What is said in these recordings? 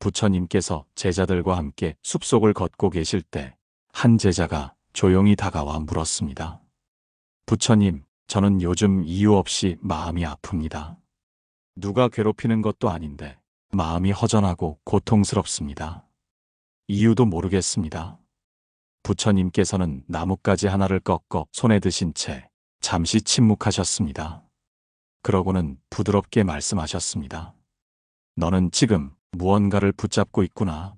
부처님께서 제자들과 함께 숲속을 걷고 계실 때 한 제자가 조용히 다가와 물었습니다. 부처님, 저는 요즘 이유 없이 마음이 아픕니다. 누가 괴롭히는 것도 아닌데 마음이 허전하고 고통스럽습니다. 이유도 모르겠습니다. 부처님께서는 나뭇가지 하나를 꺾어 손에 드신 채 잠시 침묵하셨습니다. 그러고는 부드럽게 말씀하셨습니다. 너는 지금 무언가를 붙잡고 있구나.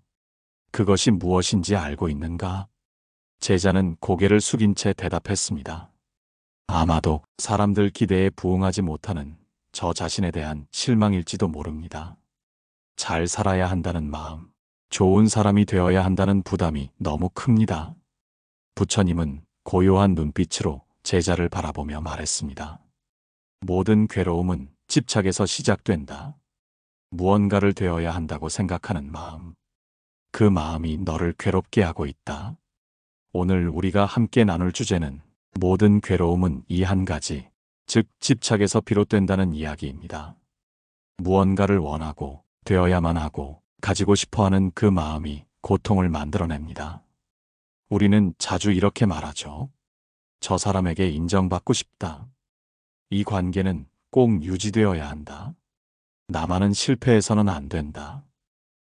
그것이 무엇인지 알고 있는가? 제자는 고개를 숙인 채 대답했습니다. 아마도 사람들 기대에 부응하지 못하는 저 자신에 대한 실망일지도 모릅니다. 잘 살아야 한다는 마음, 좋은 사람이 되어야 한다는 부담이 너무 큽니다. 부처님은 고요한 눈빛으로 제자를 바라보며 말했습니다. 모든 괴로움은 집착에서 시작된다. 무언가를 되어야 한다고 생각하는 마음, 그 마음이 너를 괴롭게 하고 있다. 오늘 우리가 함께 나눌 주제는 모든 괴로움은 이 한 가지, 즉 집착에서 비롯된다는 이야기입니다. 무언가를 원하고 되어야만 하고 가지고 싶어하는 그 마음이 고통을 만들어냅니다. 우리는 자주 이렇게 말하죠. 저 사람에게 인정받고 싶다. 이 관계는 꼭 유지되어야 한다. 나만은 실패해서는 안 된다.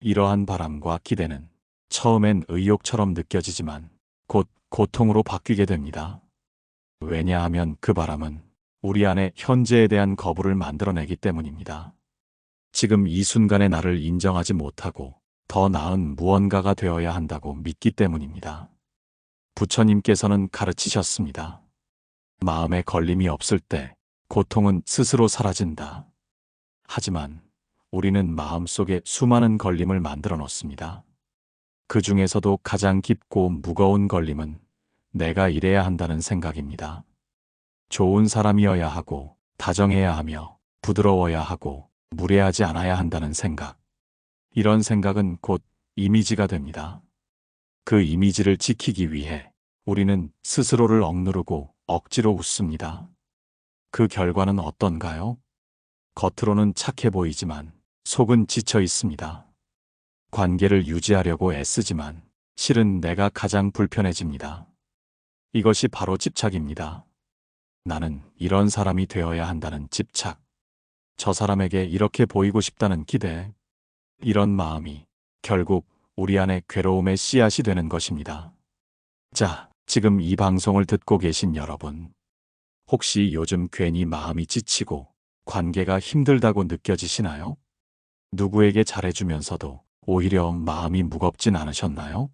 이러한 바람과 기대는 처음엔 의욕처럼 느껴지지만 곧 고통으로 바뀌게 됩니다. 왜냐하면 그 바람은 우리 안에 현재에 대한 거부를 만들어내기 때문입니다. 지금 이 순간의 나를 인정하지 못하고 더 나은 무언가가 되어야 한다고 믿기 때문입니다. 부처님께서는 가르치셨습니다. 마음에 걸림이 없을 때 고통은 스스로 사라진다. 하지만 우리는 마음속에 수많은 걸림을 만들어 놓습니다. 그 중에서도 가장 깊고 무거운 걸림은 내가 이래야 한다는 생각입니다. 좋은 사람이어야 하고 다정해야 하며 부드러워야 하고 무례하지 않아야 한다는 생각. 이런 생각은 곧 이미지가 됩니다. 그 이미지를 지키기 위해 우리는 스스로를 억누르고 억지로 웃습니다. 그 결과는 어떤가요? 겉으로는 착해 보이지만 속은 지쳐 있습니다. 관계를 유지하려고 애쓰지만 실은 내가 가장 불편해집니다. 이것이 바로 집착입니다. 나는 이런 사람이 되어야 한다는 집착. 저 사람에게 이렇게 보이고 싶다는 기대. 이런 마음이 결국 우리 안에 괴로움의 씨앗이 되는 것입니다. 자, 지금 이 방송을 듣고 계신 여러분. 혹시 요즘 괜히 마음이 지치고 관계가 힘들다고 느껴지시나요? 누구에게 잘해주면서도 오히려 마음이 무겁진 않으셨나요?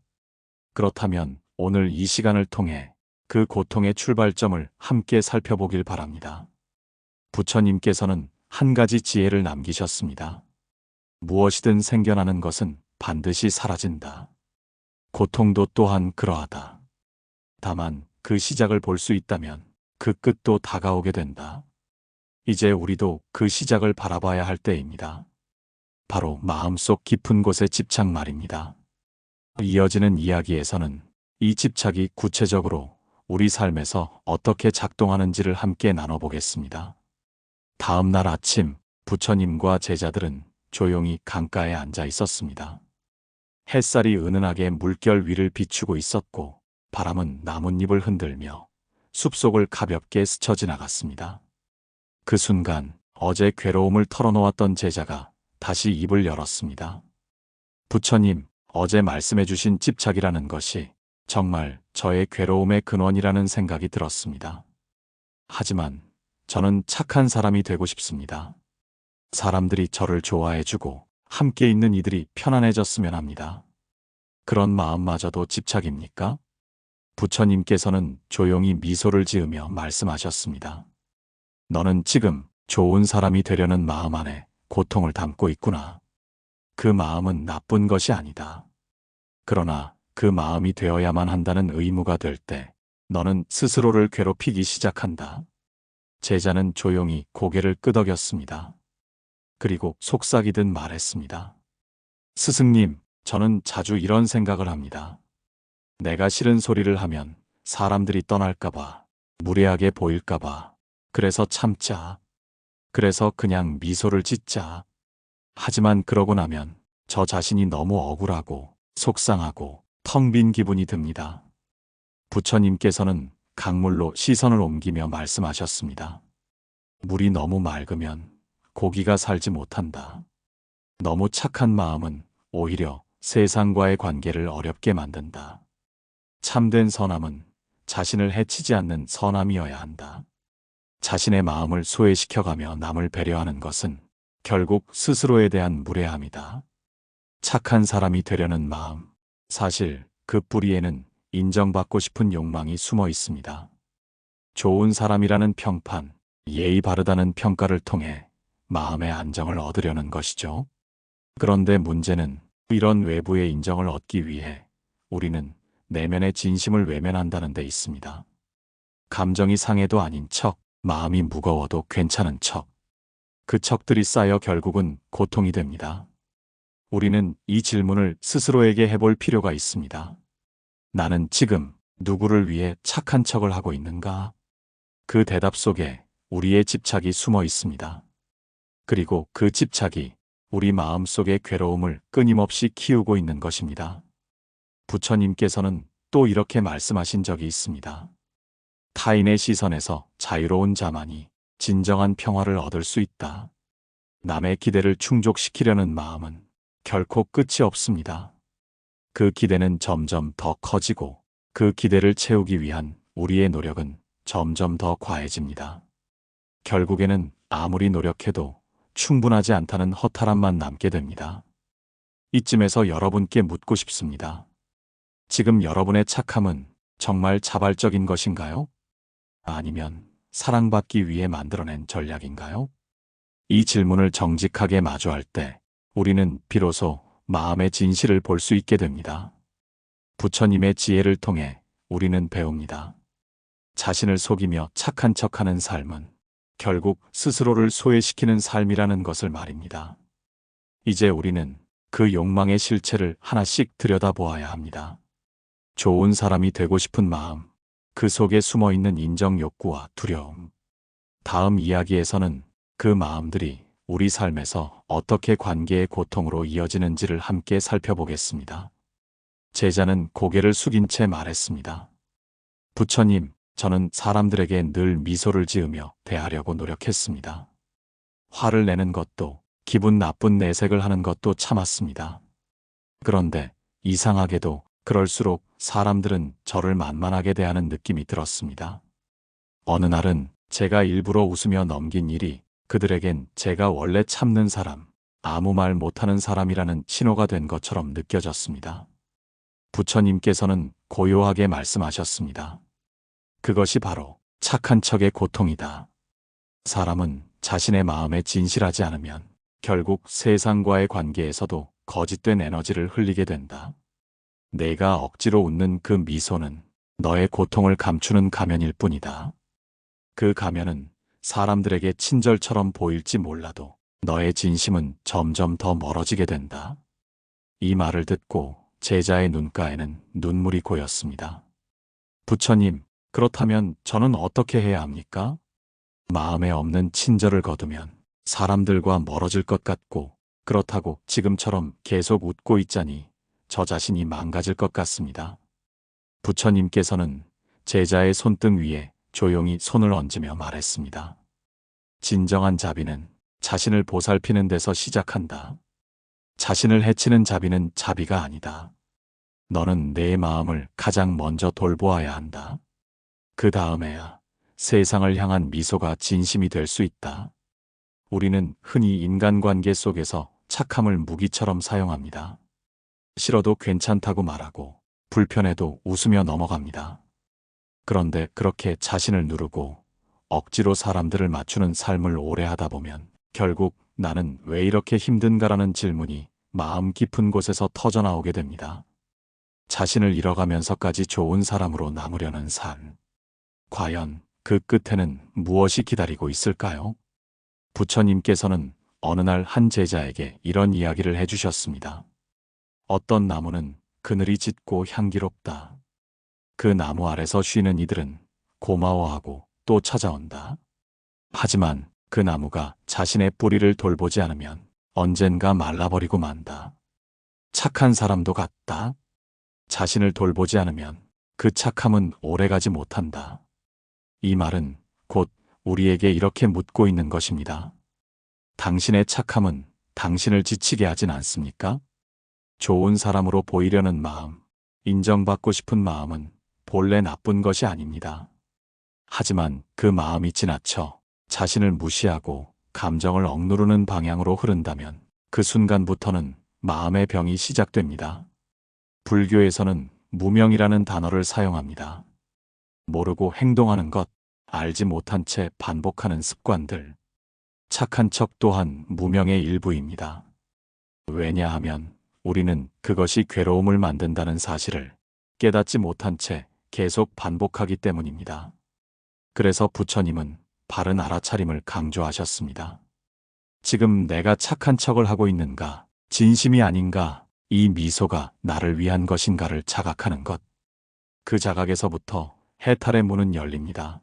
그렇다면 오늘 이 시간을 통해 그 고통의 출발점을 함께 살펴보길 바랍니다. 부처님께서는 한 가지 지혜를 남기셨습니다. 무엇이든 생겨나는 것은 반드시 사라진다. 고통도 또한 그러하다. 다만 그 시작을 볼 수 있다면 그 끝도 다가오게 된다. 이제 우리도 그 시작을 바라봐야 할 때입니다. 바로 마음속 깊은 곳의 집착 말입니다. 이어지는 이야기에서는 이 집착이 구체적으로 우리 삶에서 어떻게 작동하는지를 함께 나눠보겠습니다. 다음 날 아침, 부처님과 제자들은 조용히 강가에 앉아 있었습니다. 햇살이 은은하게 물결 위를 비추고 있었고 바람은 나뭇잎을 흔들며 숲속을 가볍게 스쳐 지나갔습니다. 그 순간 어제 괴로움을 털어놓았던 제자가 다시 입을 열었습니다. 부처님, 어제 말씀해 주신 집착이라는 것이 정말 저의 괴로움의 근원이라는 생각이 들었습니다. 하지만 저는 착한 사람이 되고 싶습니다. 사람들이 저를 좋아해주고 함께 있는 이들이 편안해졌으면 합니다. 그런 마음마저도 집착입니까? 부처님께서는 조용히 미소를 지으며 말씀하셨습니다. 너는 지금 좋은 사람이 되려는 마음 안에 고통을 담고 있구나. 그 마음은 나쁜 것이 아니다. 그러나 그 마음이 되어야만 한다는 의무가 될 때 너는 스스로를 괴롭히기 시작한다. 제자는 조용히 고개를 끄덕였습니다. 그리고 속삭이듯 말했습니다. 스승님, 저는 자주 이런 생각을 합니다. 내가 싫은 소리를 하면 사람들이 떠날까봐, 무례하게 보일까봐, 그래서 참자. 그래서 그냥 미소를 짓자. 하지만 그러고 나면 저 자신이 너무 억울하고 속상하고 텅 빈 기분이 듭니다. 부처님께서는 강물로 시선을 옮기며 말씀하셨습니다. 물이 너무 맑으면 고기가 살지 못한다. 너무 착한 마음은 오히려 세상과의 관계를 어렵게 만든다. 참된 선함은 자신을 해치지 않는 선함이어야 한다. 자신의 마음을 소외시켜가며 남을 배려하는 것은 결국 스스로에 대한 무례함이다. 착한 사람이 되려는 마음, 사실 그 뿌리에는 인정받고 싶은 욕망이 숨어 있습니다. 좋은 사람이라는 평판, 예의 바르다는 평가를 통해 마음의 안정을 얻으려는 것이죠. 그런데 문제는 이런 외부의 인정을 얻기 위해 우리는 내면의 진심을 외면한다는 데 있습니다. 감정이 상해도 아닌 척, 마음이 무거워도 괜찮은 척. 그 척들이 쌓여 결국은 고통이 됩니다. 우리는 이 질문을 스스로에게 해볼 필요가 있습니다. 나는 지금 누구를 위해 착한 척을 하고 있는가? 그 대답 속에 우리의 집착이 숨어 있습니다. 그리고 그 집착이 우리 마음 속의 괴로움을 끊임없이 키우고 있는 것입니다. 부처님께서는 또 이렇게 말씀하신 적이 있습니다. 타인의 시선에서 자유로운 자만이 진정한 평화를 얻을 수 있다. 남의 기대를 충족시키려는 마음은 결코 끝이 없습니다. 그 기대는 점점 더 커지고 그 기대를 채우기 위한 우리의 노력은 점점 더 과해집니다. 결국에는 아무리 노력해도 충분하지 않다는 허탈함만 남게 됩니다. 이쯤에서 여러분께 묻고 싶습니다. 지금 여러분의 착함은 정말 자발적인 것인가요? 아니면 사랑받기 위해 만들어낸 전략인가요? 이 질문을 정직하게 마주할 때 우리는 비로소 마음의 진실을 볼 수 있게 됩니다. 부처님의 지혜를 통해 우리는 배웁니다. 자신을 속이며 착한 척하는 삶은 결국 스스로를 소외시키는 삶이라는 것을 말입니다. 이제 우리는 그 욕망의 실체를 하나씩 들여다보아야 합니다. 좋은 사람이 되고 싶은 마음, 그 속에 숨어있는 인정 욕구와 두려움. 다음 이야기에서는 그 마음들이 우리 삶에서 어떻게 관계의 고통으로 이어지는지를 함께 살펴보겠습니다. 제자는 고개를 숙인 채 말했습니다. 부처님, 저는 사람들에게 늘 미소를 지으며 대하려고 노력했습니다. 화를 내는 것도, 기분 나쁜 내색을 하는 것도 참았습니다. 그런데 이상하게도 그럴수록 사람들은 저를 만만하게 대하는 느낌이 들었습니다. 어느 날은 제가 일부러 웃으며 넘긴 일이 그들에겐 제가 원래 참는 사람, 아무 말 못하는 사람이라는 신호가 된 것처럼 느껴졌습니다. 부처님께서는 고요하게 말씀하셨습니다. 그것이 바로 착한 척의 고통이다. 사람은 자신의 마음에 진실하지 않으면 결국 세상과의 관계에서도 거짓된 에너지를 흘리게 된다. 내가 억지로 웃는 그 미소는 너의 고통을 감추는 가면일 뿐이다. 그 가면은 사람들에게 친절처럼 보일지 몰라도 너의 진심은 점점 더 멀어지게 된다. 이 말을 듣고 제자의 눈가에는 눈물이 고였습니다. 부처님, 그렇다면 저는 어떻게 해야 합니까? 마음에 없는 친절을 거두면 사람들과 멀어질 것 같고, 그렇다고 지금처럼 계속 웃고 있자니 저 자신이 망가질 것 같습니다. 부처님께서는 제자의 손등 위에 조용히 손을 얹으며 말했습니다. 진정한 자비는 자신을 보살피는 데서 시작한다. 자신을 해치는 자비는 자비가 아니다. 너는 내 마음을 가장 먼저 돌보아야 한다. 그 다음에야 세상을 향한 미소가 진심이 될 수 있다. 우리는 흔히 인간관계 속에서 착함을 무기처럼 사용합니다. 싫어도 괜찮다고 말하고 불편해도 웃으며 넘어갑니다. 그런데 그렇게 자신을 누르고 억지로 사람들을 맞추는 삶을 오래 하다 보면 결국 나는 왜 이렇게 힘든가라는 질문이 마음 깊은 곳에서 터져나오게 됩니다. 자신을 잃어가면서까지 좋은 사람으로 남으려는 삶. 과연 그 끝에는 무엇이 기다리고 있을까요? 부처님께서는 어느 날 한 제자에게 이런 이야기를 해주셨습니다. 어떤 나무는 그늘이 짙고 향기롭다. 그 나무 아래서 쉬는 이들은 고마워하고 또 찾아온다. 하지만 그 나무가 자신의 뿌리를 돌보지 않으면 언젠가 말라버리고 만다. 착한 사람도 같다. 자신을 돌보지 않으면 그 착함은 오래가지 못한다. 이 말은 곧 우리에게 이렇게 묻고 있는 것입니다. 당신의 착함은 당신을 지치게 하진 않습니까? 좋은 사람으로 보이려는 마음, 인정받고 싶은 마음은 본래 나쁜 것이 아닙니다. 하지만 그 마음이 지나쳐 자신을 무시하고 감정을 억누르는 방향으로 흐른다면 그 순간부터는 마음의 병이 시작됩니다. 불교에서는 무명이라는 단어를 사용합니다. 모르고 행동하는 것, 알지 못한 채 반복하는 습관들. 착한 척 또한 무명의 일부입니다. 왜냐하면 우리는 그것이 괴로움을 만든다는 사실을 깨닫지 못한 채 계속 반복하기 때문입니다. 그래서 부처님은 바른 알아차림을 강조하셨습니다. 지금 내가 착한 척을 하고 있는가, 진심이 아닌가, 이 미소가 나를 위한 것인가를 자각하는 것. 그 자각에서부터 해탈의 문은 열립니다.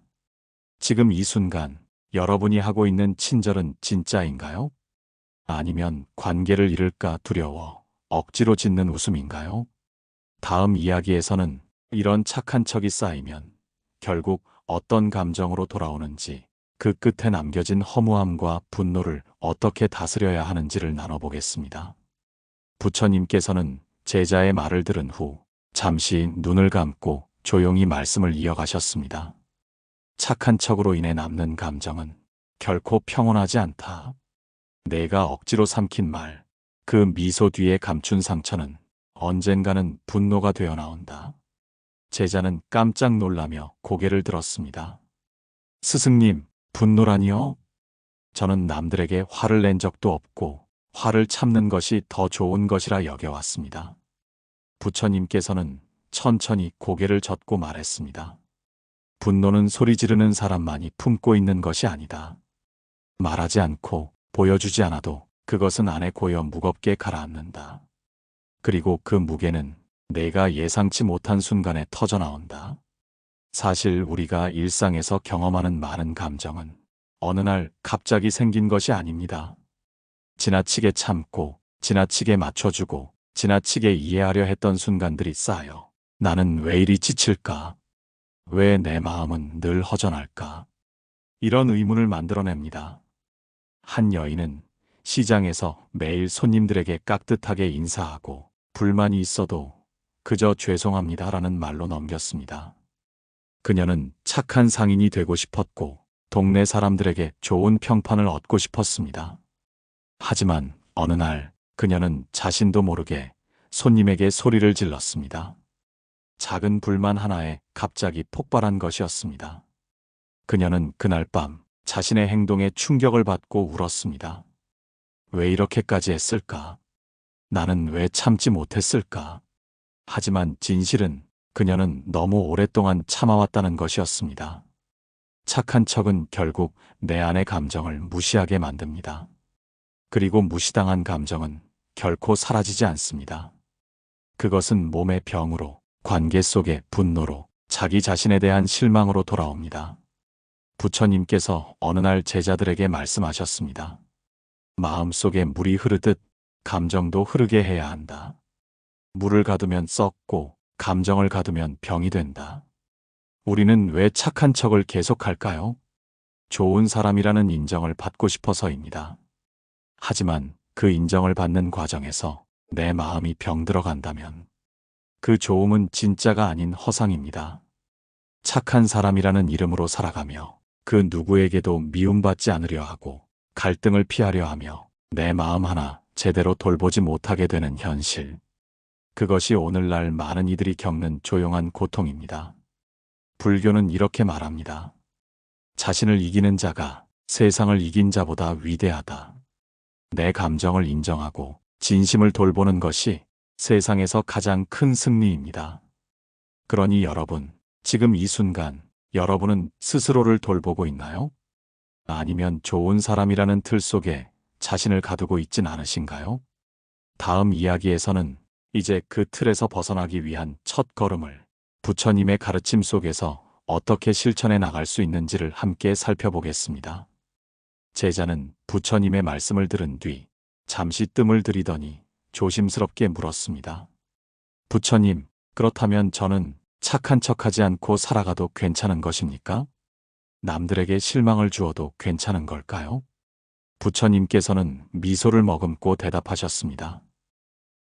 지금 이 순간 여러분이 하고 있는 친절은 진짜인가요? 아니면 관계를 잃을까 두려워 억지로 짓는 웃음인가요? 다음 이야기에서는 이런 착한 척이 쌓이면 결국 어떤 감정으로 돌아오는지, 그 끝에 남겨진 허무함과 분노를 어떻게 다스려야 하는지를 나눠보겠습니다. 부처님께서는 제자의 말을 들은 후 잠시 눈을 감고 조용히 말씀을 이어가셨습니다. 착한 척으로 인해 남는 감정은 결코 평온하지 않다. 내가 억지로 삼킨 말, 그 미소 뒤에 감춘 상처는 언젠가는 분노가 되어 나온다. 제자는 깜짝 놀라며 고개를 들었습니다. 스승님, 분노라니요? 저는 남들에게 화를 낸 적도 없고 화를 참는 것이 더 좋은 것이라 여겨왔습니다. 부처님께서는 천천히 고개를 젓고 말했습니다. 분노는 소리 지르는 사람만이 품고 있는 것이 아니다. 말하지 않고 보여주지 않아도 그것은 안에 고여 무겁게 가라앉는다. 그리고 그 무게는 내가 예상치 못한 순간에 터져나온다. 사실 우리가 일상에서 경험하는 많은 감정은 어느 날 갑자기 생긴 것이 아닙니다. 지나치게 참고, 지나치게 맞춰주고, 지나치게 이해하려 했던 순간들이 쌓여 나는 왜 이리 지칠까? 왜 내 마음은 늘 허전할까? 이런 의문을 만들어냅니다. 한 여인은 시장에서 매일 손님들에게 깍듯하게 인사하고 불만이 있어도 그저 죄송합니다라는 말로 넘겼습니다. 그녀는 착한 상인이 되고 싶었고 동네 사람들에게 좋은 평판을 얻고 싶었습니다. 하지만 어느 날 그녀는 자신도 모르게 손님에게 소리를 질렀습니다. 작은 불만 하나에 갑자기 폭발한 것이었습니다. 그녀는 그날 밤 자신의 행동에 충격을 받고 울었습니다. 왜 이렇게까지 했을까? 나는 왜 참지 못했을까? 하지만 진실은 그녀는 너무 오랫동안 참아왔다는 것이었습니다. 착한 척은 결국 내 안의 감정을 무시하게 만듭니다. 그리고 무시당한 감정은 결코 사라지지 않습니다. 그것은 몸의 병으로, 관계 속의 분노로, 자기 자신에 대한 실망으로 돌아옵니다. 부처님께서 어느 날 제자들에게 말씀하셨습니다. 마음속에 물이 흐르듯 감정도 흐르게 해야 한다. 물을 가두면 썩고 감정을 가두면 병이 된다. 우리는 왜 착한 척을 계속할까요? 좋은 사람이라는 인정을 받고 싶어서입니다. 하지만 그 인정을 받는 과정에서 내 마음이 병들어간다면 그 좋음은 진짜가 아닌 허상입니다. 착한 사람이라는 이름으로 살아가며 그 누구에게도 미움받지 않으려 하고 갈등을 피하려 하며 내 마음 하나 제대로 돌보지 못하게 되는 현실. 그것이 오늘날 많은 이들이 겪는 조용한 고통입니다. 불교는 이렇게 말합니다. 자신을 이기는 자가 세상을 이긴 자보다 위대하다. 내 감정을 인정하고 진심을 돌보는 것이 세상에서 가장 큰 승리입니다. 그러니 여러분, 지금 이 순간 여러분은 스스로를 돌보고 있나요? 아니면 좋은 사람이라는 틀 속에 자신을 가두고 있진 않으신가요? 다음 이야기에서는 이제 그 틀에서 벗어나기 위한 첫 걸음을 부처님의 가르침 속에서 어떻게 실천해 나갈 수 있는지를 함께 살펴보겠습니다. 제자는 부처님의 말씀을 들은 뒤 잠시 뜸을 들이더니 조심스럽게 물었습니다. 부처님, 그렇다면 저는 착한 척하지 않고 살아가도 괜찮은 것입니까? 남들에게 실망을 주어도 괜찮은 걸까요? 부처님께서는 미소를 머금고 대답하셨습니다.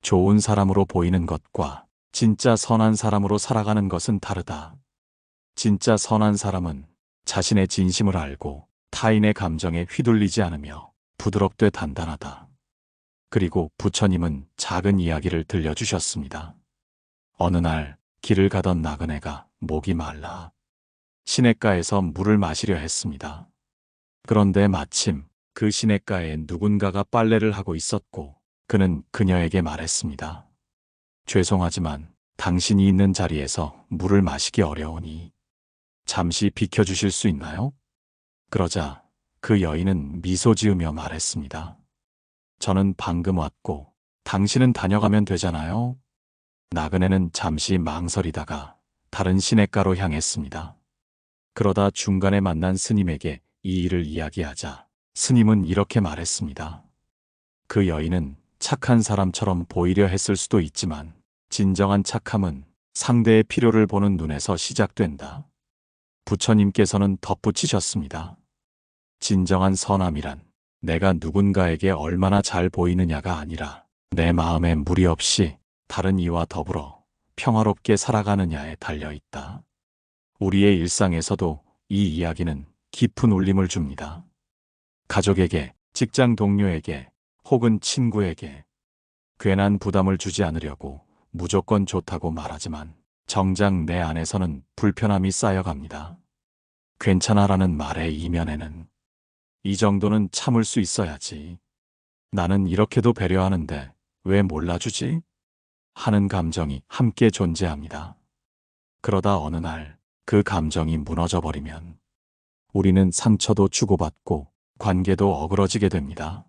좋은 사람으로 보이는 것과 진짜 선한 사람으로 살아가는 것은 다르다. 진짜 선한 사람은 자신의 진심을 알고 타인의 감정에 휘둘리지 않으며 부드럽되 단단하다. 그리고 부처님은 작은 이야기를 들려주셨습니다. 어느 날 길을 가던 나그네가 목이 말라 시냇가에서 물을 마시려 했습니다. 그런데 마침 그 시냇가에 누군가가 빨래를 하고 있었고 그는 그녀에게 말했습니다. 죄송하지만 당신이 있는 자리에서 물을 마시기 어려우니 잠시 비켜주실 수 있나요? 그러자 그 여인은 미소 지으며 말했습니다. 저는 방금 왔고 당신은 다녀가면 되잖아요. 나그네는 잠시 망설이다가 다른 시냇가로 향했습니다. 그러다 중간에 만난 스님에게 이 일을 이야기하자 스님은 이렇게 말했습니다. 그 여인은 착한 사람처럼 보이려 했을 수도 있지만 진정한 착함은 상대의 필요를 보는 눈에서 시작된다. 부처님께서는 덧붙이셨습니다. 진정한 선함이란 내가 누군가에게 얼마나 잘 보이느냐가 아니라 내 마음에 무리 없이 다른 이와 더불어 평화롭게 살아가느냐에 달려 있다. 우리의 일상에서도 이 이야기는 깊은 울림을 줍니다. 가족에게, 직장 동료에게, 혹은 친구에게 괜한 부담을 주지 않으려고 무조건 좋다고 말하지만 정작 내 안에서는 불편함이 쌓여갑니다. 괜찮아라는 말의 이면에는 이 정도는 참을 수 있어야지. 나는 이렇게도 배려하는데 왜 몰라주지? 하는 감정이 함께 존재합니다. 그러다 어느 날 그 감정이 무너져버리면 우리는 상처도 주고받고 관계도 어그러지게 됩니다.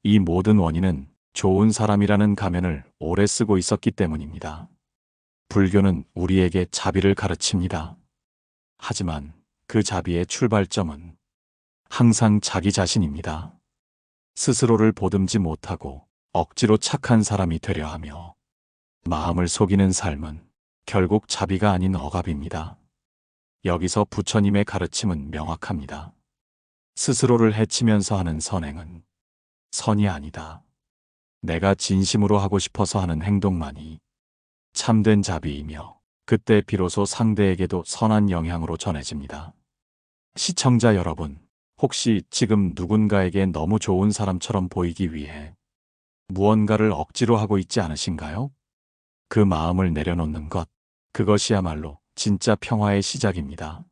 이 모든 원인은 좋은 사람이라는 가면을 오래 쓰고 있었기 때문입니다. 불교는 우리에게 자비를 가르칩니다. 하지만 그 자비의 출발점은 항상 자기 자신입니다. 스스로를 보듬지 못하고 억지로 착한 사람이 되려 하며 마음을 속이는 삶은 결국 자비가 아닌 억압입니다. 여기서 부처님의 가르침은 명확합니다. 스스로를 해치면서 하는 선행은 선이 아니다. 내가 진심으로 하고 싶어서 하는 행동만이 참된 자비이며 그때 비로소 상대에게도 선한 영향으로 전해집니다. 시청자 여러분, 혹시 지금 누군가에게 너무 좋은 사람처럼 보이기 위해 무언가를 억지로 하고 있지 않으신가요? 그 마음을 내려놓는 것, 그것이야말로 진짜 평화의 시작입니다.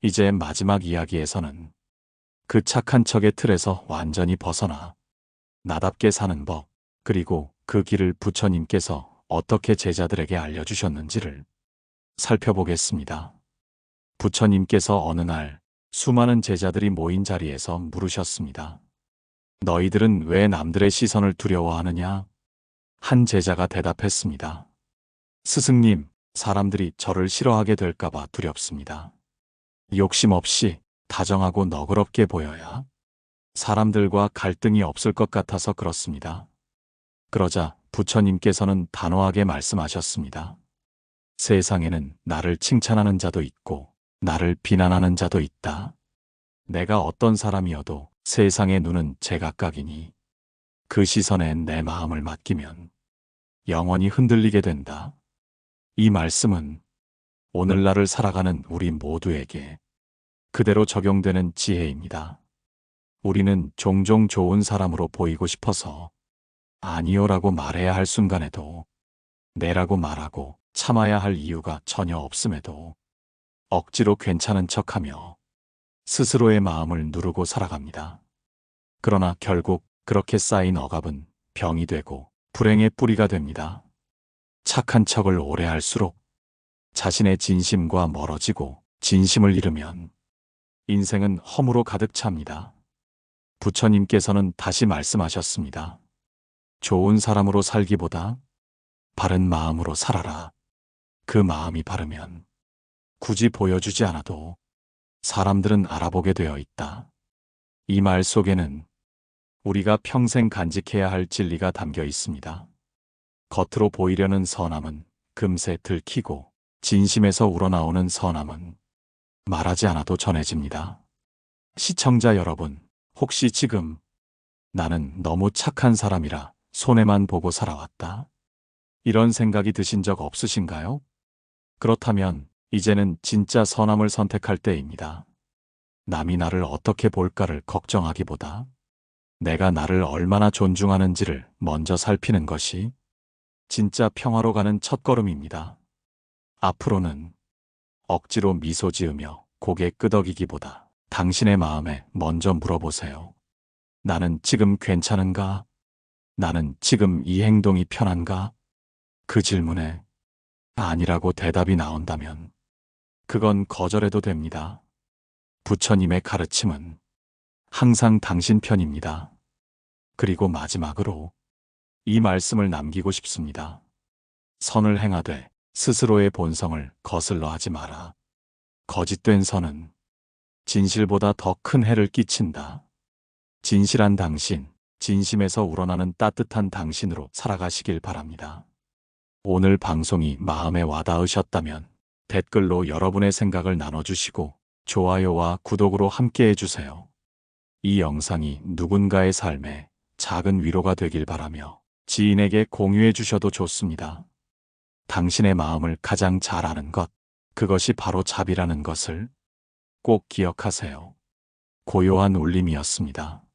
이제 마지막 이야기에서는 그 착한 척의 틀에서 완전히 벗어나 나답게 사는 법, 그리고 그 길을 부처님께서 어떻게 제자들에게 알려주셨는지를 살펴보겠습니다. 부처님께서 어느 날 수많은 제자들이 모인 자리에서 물으셨습니다. 너희들은 왜 남들의 시선을 두려워하느냐? 한 제자가 대답했습니다. 스승님, 사람들이 저를 싫어하게 될까봐 두렵습니다. 욕심 없이 다정하고 너그럽게 보여야 사람들과 갈등이 없을 것 같아서 그렇습니다. 그러자 부처님께서는 단호하게 말씀하셨습니다. 세상에는 나를 칭찬하는 자도 있고 나를 비난하는 자도 있다. 내가 어떤 사람이어도 세상의 눈은 제각각이니 그 시선에 내 마음을 맡기면 영원히 흔들리게 된다. 이 말씀은 오늘날을 살아가는 우리 모두에게 그대로 적용되는 지혜입니다. 우리는 종종 좋은 사람으로 보이고 싶어서 아니요라고 말해야 할 순간에도 네라고 말하고 참아야 할 이유가 전혀 없음에도 억지로 괜찮은 척하며 스스로의 마음을 누르고 살아갑니다. 그러나 결국 그렇게 쌓인 억압은 병이 되고 불행의 뿌리가 됩니다. 착한 척을 오래 할수록 자신의 진심과 멀어지고 진심을 잃으면 인생은 허무로 가득 찹니다. 부처님께서는 다시 말씀하셨습니다. 좋은 사람으로 살기보다 바른 마음으로 살아라. 그 마음이 바르면 굳이 보여주지 않아도 사람들은 알아보게 되어 있다. 이 말 속에는 우리가 평생 간직해야 할 진리가 담겨 있습니다. 겉으로 보이려는 선함은 금세 들키고 진심에서 우러나오는 선함은 말하지 않아도 전해집니다. 시청자 여러분, 혹시 지금 나는 너무 착한 사람이라 손해만 보고 살아왔다, 이런 생각이 드신 적 없으신가요? 그렇다면 이제는 진짜 선함을 선택할 때입니다. 남이 나를 어떻게 볼까를 걱정하기보다 내가 나를 얼마나 존중하는지를 먼저 살피는 것이 진짜 평화로 가는 첫걸음입니다. 앞으로는 억지로 미소 지으며 고개 끄덕이기보다 당신의 마음에 먼저 물어보세요. 나는 지금 괜찮은가? 나는 지금 이 행동이 편한가? 그 질문에 아니라고 대답이 나온다면 그건 거절해도 됩니다. 부처님의 가르침은 항상 당신 편입니다. 그리고 마지막으로 이 말씀을 남기고 싶습니다. 선을 행하되 스스로의 본성을 거슬러 하지 마라. 거짓된 선은 진실보다 더 큰 해를 끼친다. 진실한 당신, 진심에서 우러나는 따뜻한 당신으로 살아가시길 바랍니다. 오늘 방송이 마음에 와닿으셨다면 댓글로 여러분의 생각을 나눠주시고 좋아요와 구독으로 함께 해주세요. 이 영상이 누군가의 삶에 작은 위로가 되길 바라며 지인에게 공유해 주셔도 좋습니다. 당신의 마음을 가장 잘 아는 것, 그것이 바로 자비라는 것을 꼭 기억하세요. 고요한 울림이었습니다.